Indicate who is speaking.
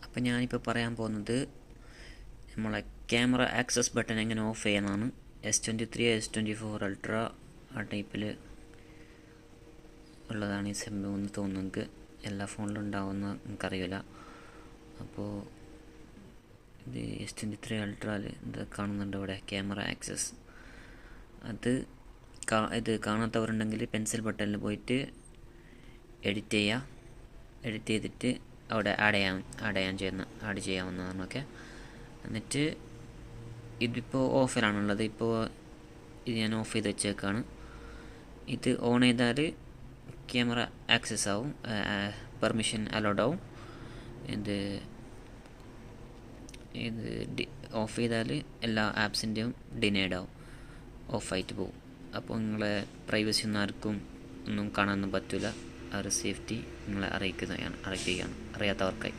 Speaker 1: അപ്പോൾ ഞാനിപ്പോൾ പറയാൻ പോകുന്നത് നമ്മളെ ക്യാമറ ആക്സസ് ബട്ടൺ എങ്ങനെ ഓഫ് ചെയ്യാനാണ്. S23, S24 അൾട്ര ആ ടൈപ്പിൽ ഉള്ളതാണ് ഈ സംഭവം എന്ന് തോന്നുന്നു. എനിക്ക് എല്ലാ ഫോണിലും ഉണ്ടാവുമെന്ന് എനിക്കറിയില്ല. അപ്പോൾ ഇത് S23 അൾട്രയിൽ ഇത് കാണുന്നുണ്ട് ഇവിടെ ക്യാമറ ആക്സസ്. ഇത് കാണാത്തവരുണ്ടെങ്കിൽ പെൻസിൽ ബട്ടണിൽ പോയിട്ട് എഡിറ്റ് ചെയ്തിട്ട് അവിടെ ആഡ് ചെയ്യാവുന്നതാണ്. ഓക്കെ, എന്നിട്ട് ഇതിപ്പോൾ ഓഫിലാണുള്ളത്. ഇപ്പോൾ ഇത് ഞാൻ ഓഫ് ചെയ്ത് വെച്ചേക്കാണ്. ഇത് ഓൺ ചെയ്താൽ ക്യാമറ ആക്സസ് ആവും, പെർമിഷൻ അലൗഡ് ആവും. ഇത് ഓഫ് ചെയ്താൽ എല്ലാ ആപ്സിൻ്റെയും ഡിനൈഡ് ആവും, ഓഫായിട്ട് പോകും. അപ്പോൾ നിങ്ങളെ പ്രൈവസി ഒന്നും ആർക്കും ഒന്നും കാണാനൊന്നും പറ്റില്ല. ആ ഒരു സേഫ്റ്റി നിങ്ങളെ അറിയിക്കുകയാണ് അറിയാത്തവർക്കായി.